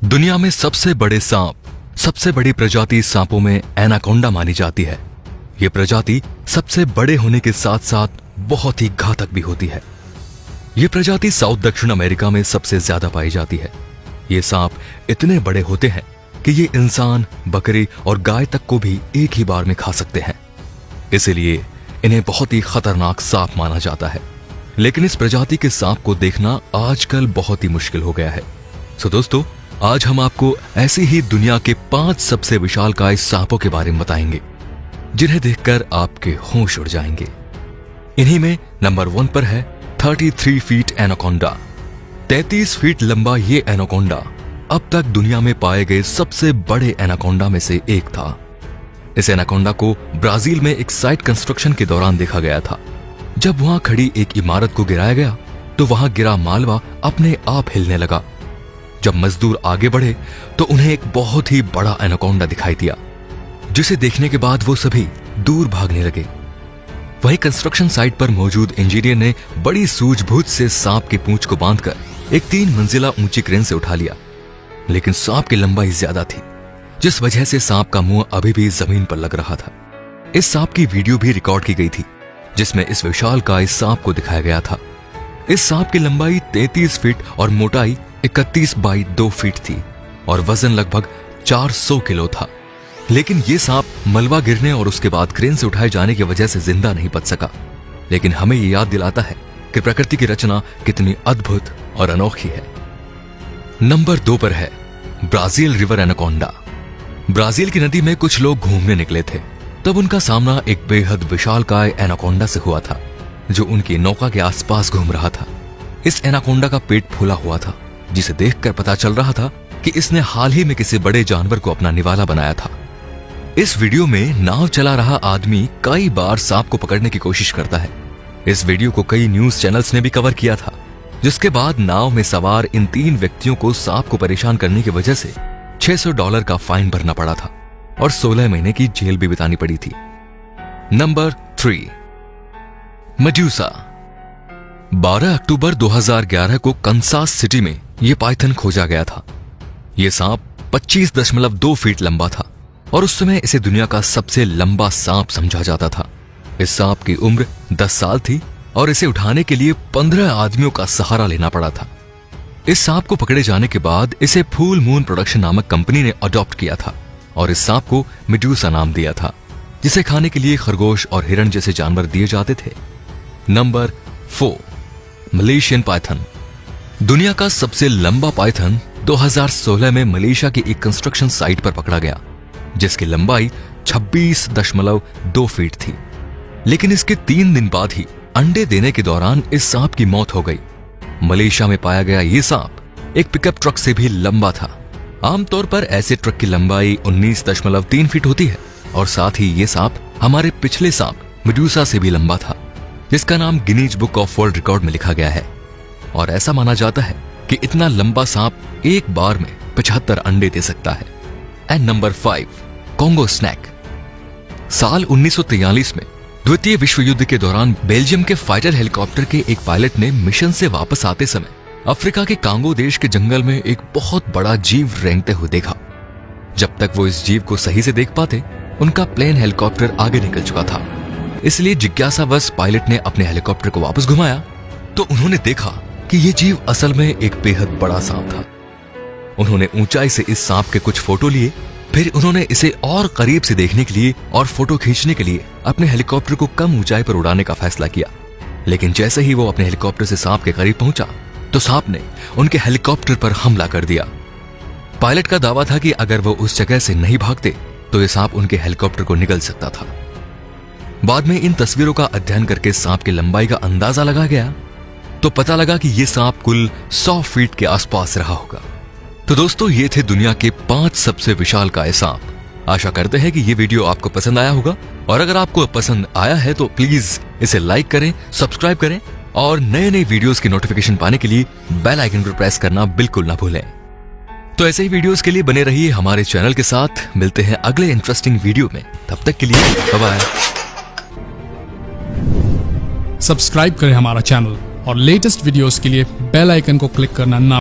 दुनिया में सबसे बड़े सांप, सबसे बड़ी प्रजाति सांपों में एनाकोंडा मानी जाती है। ये प्रजाति सबसे बड़े होने के साथ साथ बहुत ही घातक भी होती है। ये प्रजाति साउथ दक्षिण अमेरिका में सबसे ज्यादा पाई जाती है। ये सांप इतने बड़े होते हैं कि ये इंसान, बकरी और गाय तक को भी एक ही बार में खा सकते हैं। इसीलिए इन्हें बहुत ही खतरनाक सांप माना जाता है। लेकिन इस प्रजाति के सांप को देखना आजकल बहुत ही मुश्किल हो गया है। सो दोस्तों, आज हम आपको ऐसी ही दुनिया के 5 सबसे विशालकाय सांपों के बारे में बताएंगे, जिन्हें देखकर आपके होश उड़ जाएंगे। इन्हीं में नंबर 1 पर है 33 फीट एनाकोंडा। 33 फीट लंबा ये एनाकोंडा अब तक दुनिया में पाए गए सबसे बड़े एनाकोंडा में से एक था। इस एनाकोंडा को ब्राजील में एक साइट कंस्ट्रक्शन के दौरान देखा गया था। जब वहां खड़ी एक इमारत को गिराया गया तो वहां गिरा मालवा अपने आप हिलने लगा। जब मजदूर आगे बढ़े तो उन्हें एक बहुत ही बड़ा एनाकोंडा दिखाई दिया, जिसे देखने के बाद वो सभी दूर भागने लगे। वहीं कंस्ट्रक्शन साइट पर मौजूद इंजीनियर ने बड़ी सूझबूझ से सांप की पूंछ को बांधकर एक 3 मंजिला ऊंची क्रेन से उठा लिया। लेकिन सांप की लंबाई ज्यादा थी, जिस वजह से सांप का मुंह अभी भी जमीन पर लग रहा था। इस सांप की वीडियो भी रिकॉर्ड की गई थी, जिसमें इस विशालकाय सांप को दिखाया गया था। इस सांप की लंबाई 33 फीट और मोटाई 31 बाई 2 फीट थी और वजन लगभग 400 किलो था। लेकिन यह सांप मलबा गिरने और उसके बाद क्रेन से उठाए जाने की वजह से जिंदा नहीं बच सका। लेकिन हमें यह याद दिलाता है कि प्रकृति की रचना कितनी अद्भुत और अनोखी है। नंबर 2 पर है ब्राजील रिवर एनाकोंडा। ब्राजील की नदी में कुछ लोग घूमने निकले थे, तब उनका सामना एक बेहद विशालकाय एनाकोंडा से हुआ था, जो उनकी नौका के आसपास घूम रहा था। इस एनाकोंडा का पेट फूला हुआ था, जिसे देखकर पता चल रहा था कि इसने हाल ही में किसी बड़े जानवर को अपना निवाला बनाया था। इस वीडियो में नाव चला रहा आदमी कई बार सांप को पकड़ने की कोशिश करता है। इस वीडियो को कई न्यूज चैनल्स ने भी कवर किया था, जिसके बाद नाव में सवार इन 3 व्यक्तियों को सांप को परेशान करने की वजह से $600 का फाइन भरना पड़ा था और 16 महीने की जेल भी बितानी पड़ी थी। Number 3, Medusa. 12 अक्टूबर 2011 को कंसास सिटी में यह पाइथन खोजा गया था। यह सांप 25.2 फीट लंबा था और उस समय इसे दुनिया का सबसे लंबा सांप समझा जाता था। इस सांप की उम्र 10 साल थी और इसे उठाने के लिए 15 आदमियों का सहारा लेना पड़ा था। इस सांप को पकड़े जाने के बाद इसे फुल मून प्रोडक्शन नामक कंपनी ने अडॉप्ट किया था और इस सांप को मेडूसा नाम दिया था, जिसे खाने के लिए खरगोश और हिरण जैसे जानवर दिए जाते थे। Number 4, Malaysian Python. दुनिया का सबसे लंबा पाइथन 2016 में मलेशिया की एक कंस्ट्रक्शन साइट पर पकड़ा गया, जिसकी लंबाई 26.2 फीट थी। लेकिन इसके 3 दिन बाद ही अंडे देने के दौरान इस सांप की मौत हो गई। मलेशिया में पाया गया यह सांप एक पिकअप ट्रक से भी लंबा था। आमतौर पर ऐसे ट्रक की लंबाई 19.3 फीट होती है और साथ ही यह सांप हमारे पिछले सांप मेडूसा से भी लंबा था, जिसका नाम Guinness book of world record में लिखा गया है। और ऐसा माना जाता है कि इतना लंबा सांप एक बार में 75 अंडे दे सकता है। And number 5, Congo snake. साल 1943 में द्वितीय विश्व युद्ध के दौरान बेल्जियम के फाइटर हेलीकॉप्टर के एक पायलट ने मिशन से वापस आते समय अफ्रीका के कांगो देश के जंगल में एक बहुत बड़ा जीव रेंगते हुए देखा। जब तक वो इस जीव को सही से देख पाते, उनका प्लेन हेलीकॉप्टर आगे निकल चुका था। इसलिए जिज्ञासावश पायलट ने अपने हेलीकॉप्टर को वापस घुमाया तो उन्होंने देखा कि यह जीव असल में एक बेहद बड़ा सांप था। उन्होंने ऊंचाई से इस सांप के कुछ फोटो लिए, फिर उन्होंने इसे और करीब से देखने के लिए और फोटो खींचने के लिए अपने हेलीकॉप्टर को कम ऊंचाई पर उड़ाने का फैसला किया। लेकिन जैसे ही वो अपने हेलीकॉप्टर से सांप के करीब पहुंचा तो सांप ने उनके हेलीकॉप्टर पर हमला कर दिया। पायलट का दावा था कि अगर वो उस जगह से नहीं भागते तो यह सांप उनके हेलीकॉप्टर को निगल सकता था। बाद में इन तस्वीरों का अध्ययन करके सांप की लंबाई का अंदाजा लगा गया तो पता लगा कि यह सांप कुल 100 फीट के आसपास रहा होगा। तो दोस्तों, ये थे दुनिया के 5 सबसे विशालकाय सांप। आशा करते हैं कि ये वीडियो आपको पसंद आया होगा और अगर आपको पसंद आया है तो प्लीज इसे लाइक करें, सब्सक्राइब करें और नए नए वीडियोस की नोटिफिकेशन पाने के लिए बेल आइकन पर प्रेस करना बिल्कुल ना भूलें। तो ऐसे ही वीडियोस के लिए बने रहिए हमारे चैनल के साथ। मिलते हैं अगले इंटरेस्टिंग वीडियो में, तब तक के लिए बाय बाय। सब्सक्राइब करें हमारा चैनल और लेटेस्ट वीडियोस के लिए बेल आइकन को क्लिक करना ना